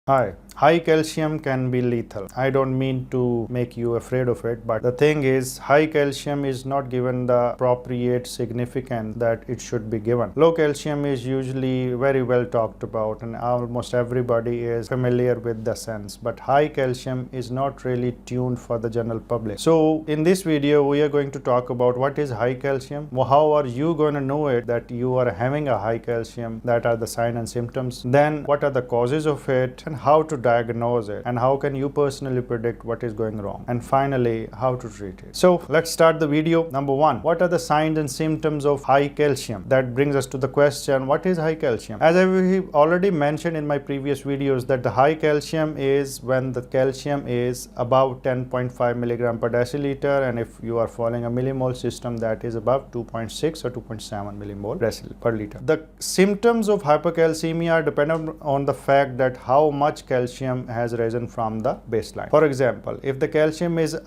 Hi. High calcium can be lethal. I don't mean to make you afraid of it, but the thing is, high calcium is not given the appropriate significance that it should be given. Low calcium is usually very well talked about, and almost everybody is familiar with the sense, but high calcium is not really tuned for the general public. So in this video, we are going to talk about what is high calcium, how are you going to know it that you are having a high calcium, that are the signs and symptoms, then what are the causes of it, and how to diagnose it, and how can you personally predict what is going wrong, and finally how to treat it. So let's start the video. Number one, what are the signs and symptoms of high calcium? That brings us to the question, what is high calcium? As I've already mentioned in my previous videos, that the high calcium is when the calcium is above 10.5 milligram per deciliter, and if you are following a millimole system, that is above 2.6 or 2.7 millimole per liter. The symptoms of hypercalcemia are dependent on the fact that how much calcium has risen from the baseline. For example, if the calcium is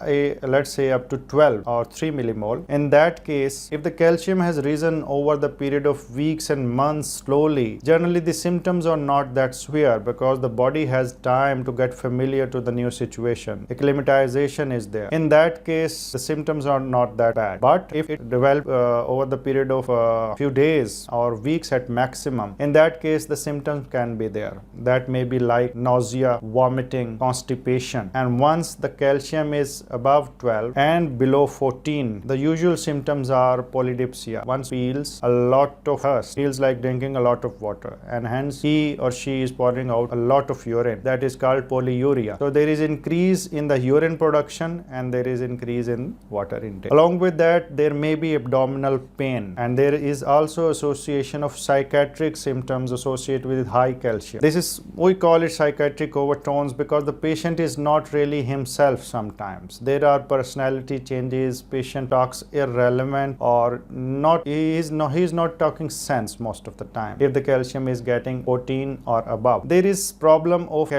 let's say up to 12 or 3 millimole, in that case, if the calcium has risen over the period of weeks and months slowly, generally the symptoms are not that severe because the body has time to get familiar to the new situation. Acclimatization is there. In that case, the symptoms are not that bad. But if it develops over the period of a few days or weeks at maximum, in that case the symptoms can be there. That may be like nausea, vomiting, constipation. And once the calcium is above 12 and below 14, the usual symptoms are polydipsia. One feels a lot of thirst, feels like drinking a lot of water, and hence he or she is pouring out a lot of urine. That is called polyuria. So there is increase in the urine production and there is increase in water intake. Along with that, there may be abdominal pain, and there is also association of psychiatric symptoms associated with high calcium. This is, we call it psychiatric overtones, because the patient is not really himself sometimes. There are personality changes, patient talks irrelevant or not, he is not talking sense most of the time if the calcium is getting 14 or above. There is problem of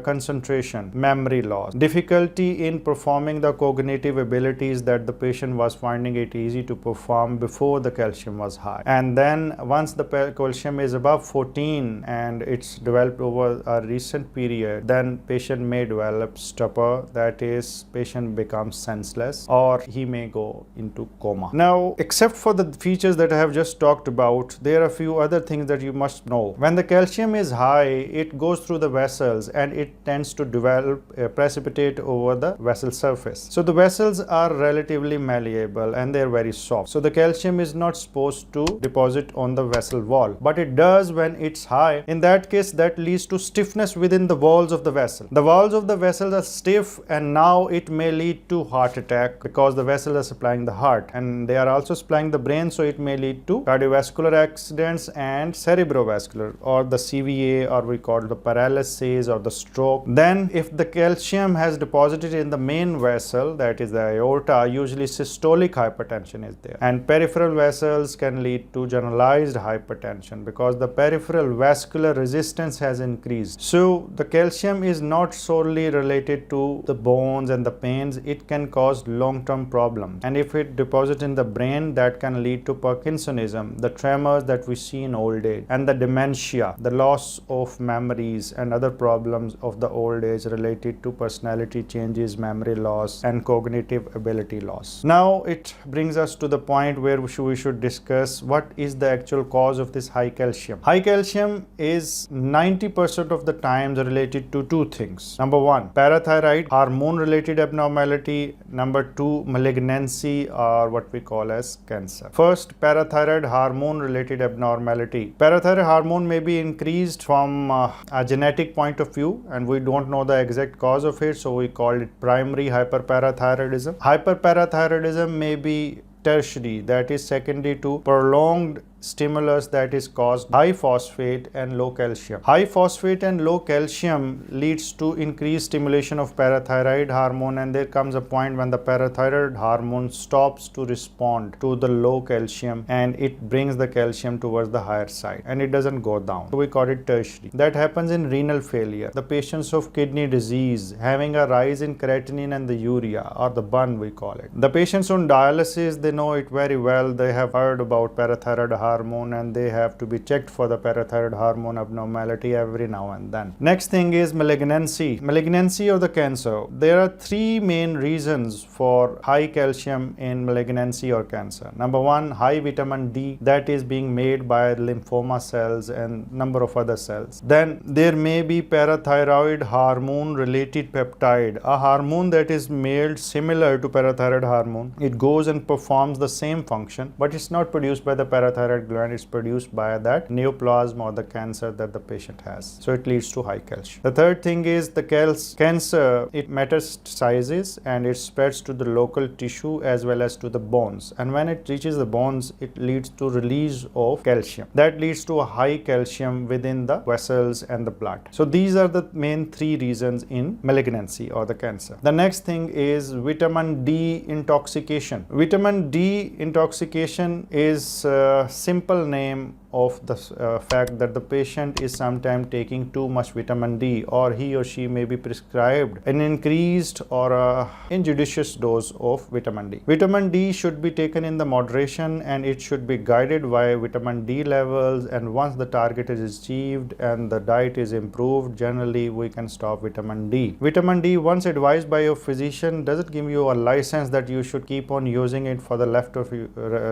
concentration, memory loss, difficulty in performing the cognitive abilities that the patient was finding it easy to perform before the calcium was high. And then once the calcium is above 14 and it's developed over a recent period, then patient may develop stupor, that is, patient becomes senseless, or he may go into coma. Now, except for the features that I have just talked about, there are a few other things that you must know. When the calcium is high, it goes through the vessels and it tends to develop precipitate over the vessel surface. So the vessels are relatively malleable and they're very soft. So the calcium is not supposed to deposit on the vessel wall, but it does when it's high. In that case, that leads to stiffness within the walls of the vessel. The walls of the vessels are stiff, and now it may lead to heart attack because the vessels are supplying the heart and they are also supplying the brain, so it may lead to cardiovascular accidents and cerebrovascular, or the CVA, or we call it the paralysis or the stroke. Then if the calcium has deposited in the main vessel, that is the aorta, usually systolic hypertension is there, and peripheral vessels can lead to generalized hypertension because the peripheral vascular resistance has increased. So the calcium is not solely related to the bones and the pains, it can cause long-term problems, and if it deposits in the brain, that can lead to Parkinsonism, the tremors that we see in old age, and the dementia, the loss of memories and other problems of the old age related to personality changes, memory loss, and cognitive ability loss. Now it brings us to the point where we should discuss what is the actual cause of this high calcium. High calcium is 90% of the times related to two things. Number one, parathyroid, hormone related abnormality. Number two, malignancy, or what we call as cancer. First, parathyroid hormone related abnormality. Parathyroid hormone may be increased from a genetic point of view, and we don't know the exact cause of it, so we call it primary hyperparathyroidism. Hyperparathyroidism may be tertiary, that is secondary to prolonged stimulus that is caused high phosphate and low calcium. High phosphate and low calcium leads to increased stimulation of parathyroid hormone, and there comes a point when the parathyroid hormone stops to respond to the low calcium and it brings the calcium towards the higher side and it doesn't go down. So we call it tertiary. That happens in renal failure, the patients of kidney disease having a rise in creatinine and the urea, or the bun we call it. The patients on dialysis, they know it very well, they have heard about parathyroid hormone, and they have to be checked for the parathyroid hormone abnormality every now and then. Next thing is malignancy. Malignancy or the cancer. There are three main reasons for high calcium in malignancy or cancer. Number one, high vitamin D that is being made by lymphoma cells and number of other cells. Then there may be parathyroid hormone related peptide, a hormone that is made similar to parathyroid hormone. It goes and performs the same function, but it's not produced by the parathyroid gland, it's produced by that neoplasm or the cancer that the patient has. So it leads to high calcium. The third thing is the cancer, it metastasizes and it spreads to the local tissue as well as to the bones. And when it reaches the bones, it leads to release of calcium. That leads to a high calcium within the vessels and the blood. So these are the main three reasons in malignancy or the cancer. The next thing is vitamin D intoxication. Vitamin D intoxication is a simple name of the fact that the patient is sometimes taking too much vitamin D, or he or she may be prescribed an increased or a injudicious dose of vitamin D. Vitamin D should be taken in the moderation, and it should be guided by vitamin D levels, and once the target is achieved and the diet is improved, generally we can stop vitamin D. Vitamin D, once advised by your physician, doesn't give you a license that you should keep on using it for the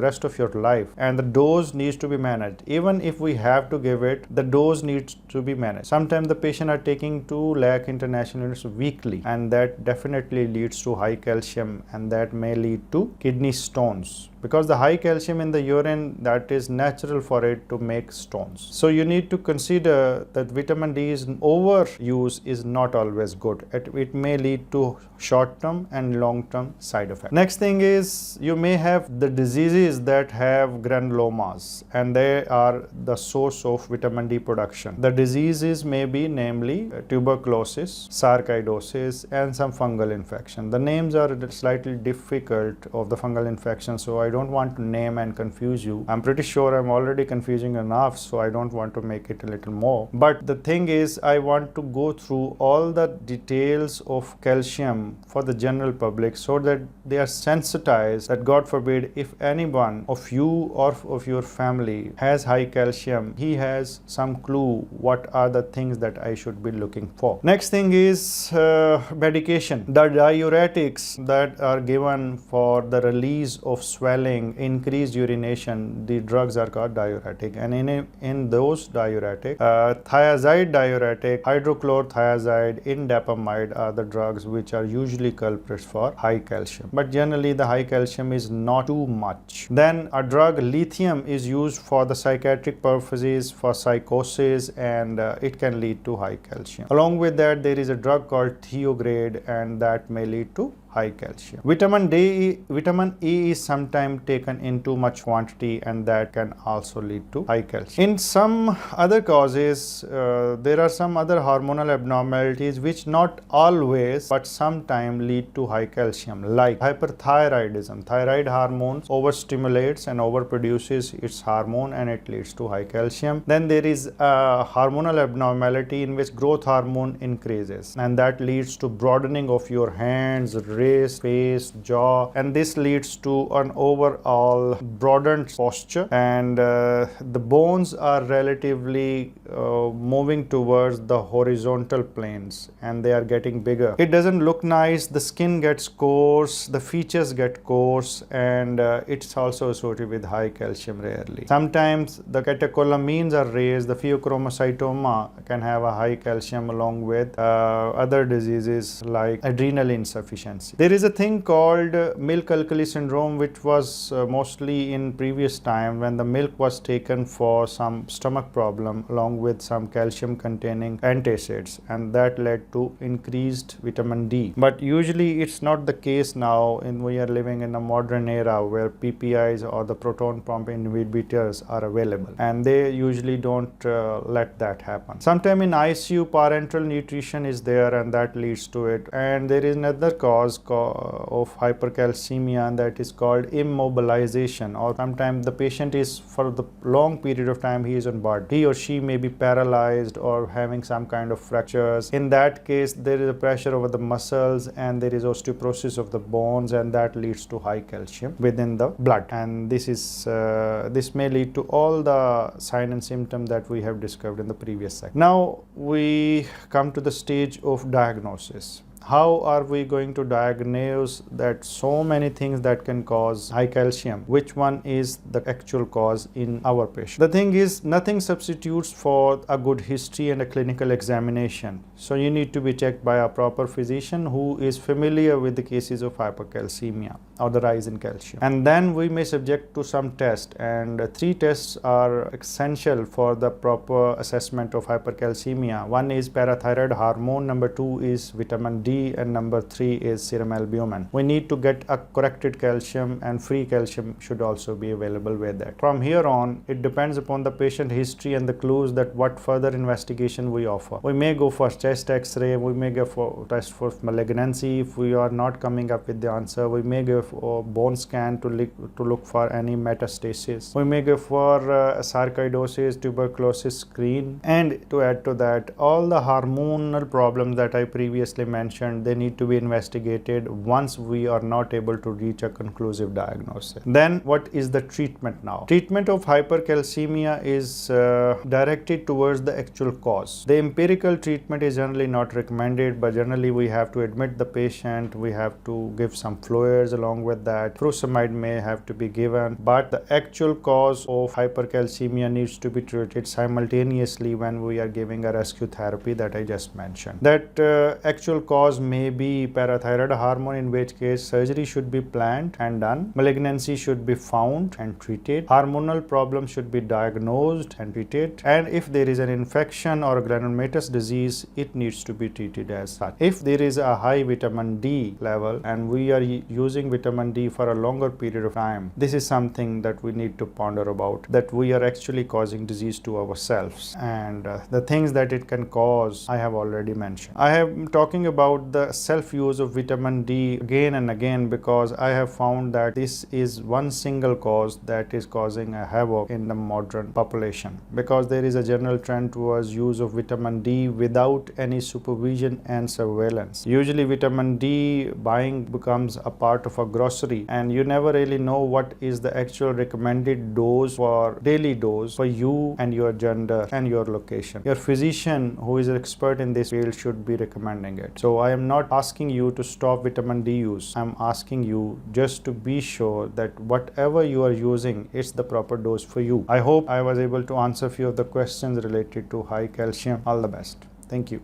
rest of your life, and the dose needs to be managed. Even if we have to give it, the dose needs to be managed. Sometimes the patient are taking 2 lakh international units weekly, and that definitely leads to high calcium, and that may lead to kidney stones, because the high calcium in the urine, that is natural for it to make stones. So you need to consider that vitamin D is overuse is not always good. It may lead to short-term and long-term side effects. Next thing is you may have the diseases that have granulomas, and they are the source of vitamin D production. The diseases may be namely tuberculosis, sarcoidosis, and some fungal infection. The names are slightly difficult of the fungal infection, so I don't want to name and confuse you. I'm pretty sure I'm already confusing enough, so I don't want to make it a little more. But the thing is, I want to go through all the details of calcium for the general public so that they are sensitized that, God forbid, if anyone of you or of your family has high calcium, he has some clue what are the things that I should be looking for. Next thing is medication. The diuretics that are given for the release of swelling, increased urination, the drugs are called diuretic, and in those diuretic, thiazide diuretic, hydrochlorothiazide, indapamide are the drugs which are usually culprits for high calcium, but generally the high calcium is not too much. Then a drug lithium is used for the psychiatric purposes, for psychosis, and it can lead to high calcium. Along with that, there is a drug called thiograde, and that may lead to high calcium. Vitamin E is sometimes taken in too much quantity, and that can also lead to high calcium. In some other causes, there are some other hormonal abnormalities which not always but sometimes lead to high calcium, like hyperthyroidism. Thyroid hormone overstimulates and overproduces its hormone, and it leads to high calcium. Then there is a hormonal abnormality in which growth hormone increases, and that leads to broadening of your hands, face, jaw, and this leads to an overall broadened posture, and the bones are relatively moving towards the horizontal planes, and they are getting bigger. It doesn't look nice, the skin gets coarse, the features get coarse, and it's also associated with high calcium rarely. Sometimes the catecholamines are raised. The pheochromocytoma can have a high calcium along with other diseases like adrenal insufficiency. There is a thing called milk alkali syndrome, which was mostly in previous time when the milk was taken for some stomach problem along with some calcium containing antacids, and that led to increased vitamin D. But usually it's not the case now, we are living in a modern era where PPIs or the proton pump inhibitors are available, and they usually don't let that happen. Sometime in ICU, parenteral nutrition is there, and that leads to it. And there is another cause of hypercalcemia, and that is called immobilization, or sometimes the patient is for the long period of time he is on bed. He or she may be paralyzed or having some kind of fractures. In that case, there is a pressure over the muscles and there is osteoporosis of the bones, and that leads to high calcium within the blood. And this may lead to all the signs and symptoms that we have discussed in the previous section. Now we come to the stage of diagnosis. How are we going to diagnose that so many things that can cause high calcium? Which one is the actual cause in our patient? The thing is, nothing substitutes for a good history and a clinical examination. So you need to be checked by a proper physician who is familiar with the cases of hypercalcemia or the rise in calcium. And then we may subject to some tests, and 3 tests are essential for the proper assessment of hypercalcemia. One is parathyroid hormone, number 2 is vitamin D, and number 3 is serum albumin. We need to get a corrected calcium, and free calcium should also be available with that. From here on, it depends upon the patient history and the clues that what further investigation we offer. We may go for chest x-ray, we may go for test for malignancy. If we are not coming up with the answer, we may go for bone scan to look for any metastasis. We may go for sarcoidosis, tuberculosis screen. And to add to that, all the hormonal problems that I previously mentioned, they need to be investigated once we are not able to reach a conclusive diagnosis. Then what is the treatment now? Treatment of hypercalcemia is directed towards the actual cause. The empirical treatment is generally not recommended, but generally we have to admit the patient, we have to give some fluids along with that. Furosemide may have to be given, but the actual cause of hypercalcemia needs to be treated simultaneously when we are giving a rescue therapy that I just mentioned. That actual cause may be parathyroid hormone, in which case surgery should be planned and done. Malignancy should be found and treated. Hormonal problem should be diagnosed and treated. And if there is an infection or a granulomatous disease, it needs to be treated as such. If there is a high vitamin D level and we are using vitamin D for a longer period of time, this is something that we need to ponder about, that we are actually causing disease to ourselves. And the things that it can cause, I have already mentioned. I am talking about the self-use of vitamin D again and again because I have found that this is one single cause that is causing a havoc in the modern population, because there is a general trend towards use of vitamin D without any supervision and surveillance. Usually vitamin D buying becomes a part of a grocery, and you never really know what is the actual recommended dose for daily dose for you and your gender and your location. Your physician who is an expert in this field should be recommending it. So I am not asking you to stop vitamin D use. I am asking you just to be sure that whatever you are using, it's the proper dose for you. I hope I was able to answer a few of the questions related to high calcium. All the best. Thank you.